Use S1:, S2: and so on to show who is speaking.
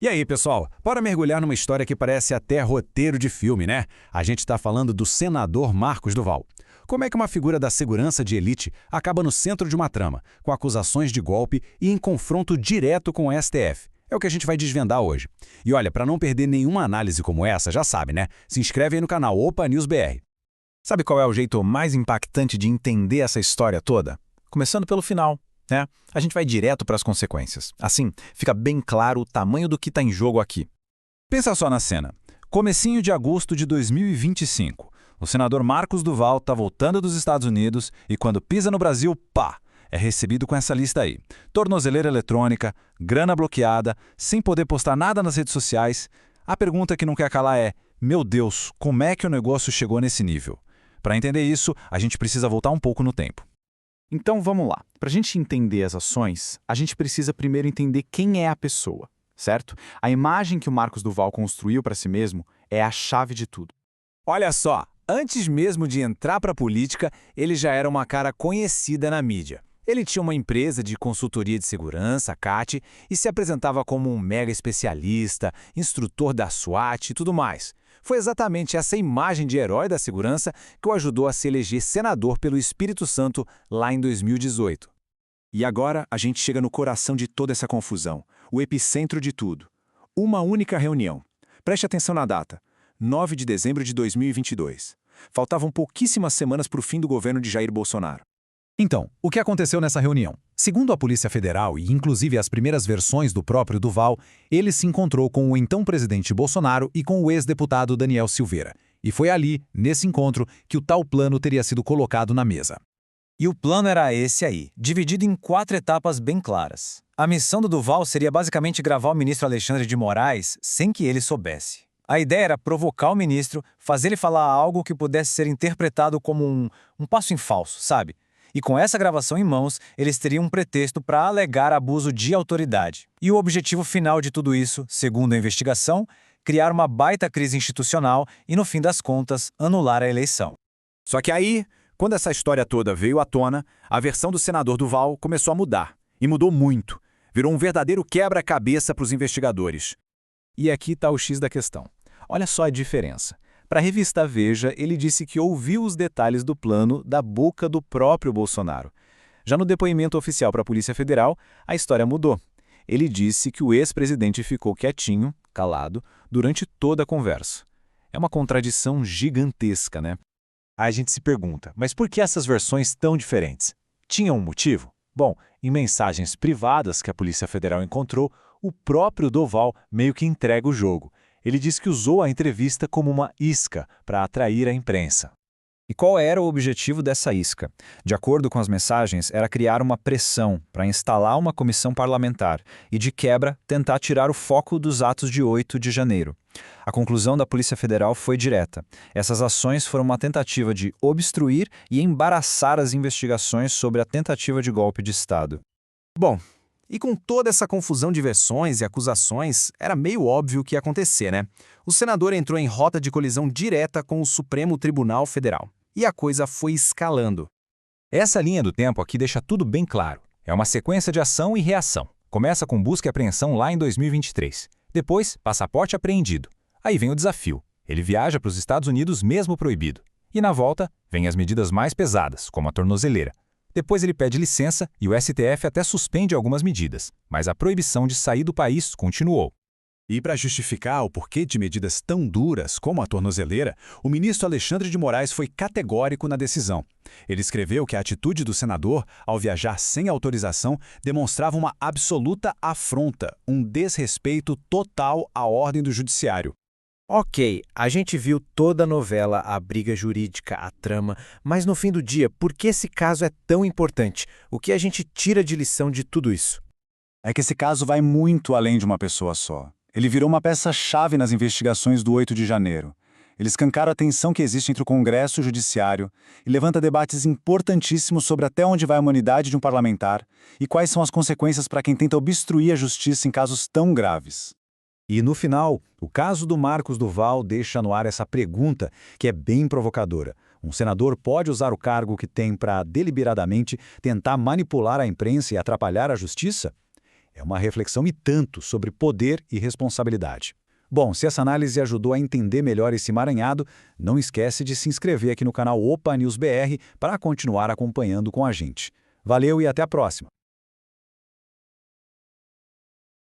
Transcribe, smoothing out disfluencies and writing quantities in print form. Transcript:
S1: E aí, pessoal, bora mergulhar numa história que parece até roteiro de filme, né? A gente está falando do senador Marcos Duval. Como é que uma figura da segurança de elite acaba no centro de uma trama, com acusações de golpe e em confronto direto com o STF? É o que a gente vai desvendar hoje. E olha, para não perder nenhuma análise como essa, já sabe, né? Se inscreve aí no canal Opa News BR.
S2: Sabe qual é o jeito mais impactante de entender essa história toda? Começando pelo final, né? A gente vai direto para as consequências. Assim, fica bem claro o tamanho do que está em jogo aqui.
S1: Pensa só na cena. Comecinho de agosto de 2025. O senador Marcos Duval está voltando dos Estados Unidos e quando pisa no Brasil, pá! É recebido com essa lista aí. Tornozeleira eletrônica, grana bloqueada, sem poder postar nada nas redes sociais. A pergunta que não quer calar é, meu Deus, como é que o negócio chegou nesse nível? Para entender isso, a gente precisa voltar um pouco no tempo.
S2: Então vamos lá. Para a gente entender as ações, a gente precisa primeiro entender quem é a pessoa, certo? A imagem que o Marcos Duval construiu para si mesmo é a chave de tudo.
S1: Olha só, antes mesmo de entrar para a política, ele já era uma cara conhecida na mídia. Ele tinha uma empresa de consultoria de segurança, a CAT, e se apresentava como um mega especialista, instrutor da SWAT e tudo mais. Foi exatamente essa imagem de herói da segurança que o ajudou a se eleger senador pelo Espírito Santo lá em 2018.
S3: E agora a gente chega no coração de toda essa confusão, o epicentro de tudo. Uma única reunião. Preste atenção na data, 9 de dezembro de 2022. Faltavam pouquíssimas semanas para o fim do governo de Jair Bolsonaro.
S2: Então, o que aconteceu nessa reunião? Segundo a Polícia Federal e inclusive as primeiras versões do próprio Duval, ele se encontrou com o então presidente Bolsonaro e com o ex-deputado Daniel Silveira. E foi ali, nesse encontro, que o tal plano teria sido colocado na mesa.
S4: E o plano era esse aí, dividido em 4 etapas bem claras. A missão do Duval seria basicamente gravar o ministro Alexandre de Moraes sem que ele soubesse. A ideia era provocar o ministro, fazer ele falar algo que pudesse ser interpretado como um passo em falso, sabe? E com essa gravação em mãos, eles teriam um pretexto para alegar abuso de autoridade. E o objetivo final de tudo isso, segundo a investigação, criar uma baita crise institucional e, no fim das contas, anular a eleição.
S1: Só que aí, quando essa história toda veio à tona, a versão do senador Duval começou a mudar. E mudou muito. Virou um verdadeiro quebra-cabeça para os investigadores.
S2: E aqui está o X da questão. Olha só a diferença. Para a revista Veja, ele disse que ouviu os detalhes do plano da boca do próprio Bolsonaro. Já no depoimento oficial para a Polícia Federal, a história mudou. Ele disse que o ex-presidente ficou quietinho, calado, durante toda a conversa. É uma contradição gigantesca, né?
S5: Aí a gente se pergunta, mas por que essas versões tão diferentes? Tinha um motivo? Bom, em mensagens privadas que a Polícia Federal encontrou, o próprio Duval meio que entrega o jogo. Ele diz que usou a entrevista como uma isca para atrair a imprensa.
S4: E qual era o objetivo dessa isca? De acordo com as mensagens, era criar uma pressão para instalar uma comissão parlamentar e, de quebra, tentar tirar o foco dos atos de 8 de janeiro. A conclusão da Polícia Federal foi direta. Essas ações foram uma tentativa de obstruir e embaraçar as investigações sobre a tentativa de golpe de Estado.
S2: Bom, e com toda essa confusão de versões e acusações, era meio óbvio o que ia acontecer, né? O senador entrou em rota de colisão direta com o Supremo Tribunal Federal. E a coisa foi escalando.
S5: Essa linha do tempo aqui deixa tudo bem claro. É uma sequência de ação e reação. Começa com busca e apreensão lá em 2023. Depois, passaporte apreendido. Aí vem o desafio. Ele viaja para os Estados Unidos mesmo proibido. E na volta, vem as medidas mais pesadas, como a tornozeleira. Depois ele pede licença e o STF até suspende algumas medidas, mas a proibição de sair do país continuou.
S1: E para justificar o porquê de medidas tão duras como a tornozeleira, o ministro Alexandre de Moraes foi categórico na decisão. Ele escreveu que a atitude do senador, ao viajar sem autorização, demonstrava uma absoluta afronta, um desrespeito total à ordem do judiciário.
S6: Ok, a gente viu toda a novela, a briga jurídica, a trama, mas no fim do dia, por que esse caso é tão importante? O que a gente tira de lição de tudo isso?
S3: É que esse caso vai muito além de uma pessoa só. Ele virou uma peça-chave nas investigações do 8 de janeiro. Ele escancara a tensão que existe entre o Congresso e o Judiciário e levanta debates importantíssimos sobre até onde vai a imunidade de um parlamentar e quais são as consequências para quem tenta obstruir a justiça em casos tão graves.
S2: E no final, o caso do Marcos Duval deixa no ar essa pergunta que é bem provocadora. Um senador pode usar o cargo que tem para deliberadamente tentar manipular a imprensa e atrapalhar a justiça? É uma reflexão e tanto sobre poder e responsabilidade. Bom, se essa análise ajudou a entender melhor esse emaranhado, não esquece de se inscrever aqui no canal Opa News BR para continuar acompanhando com a gente. Valeu e até a próxima!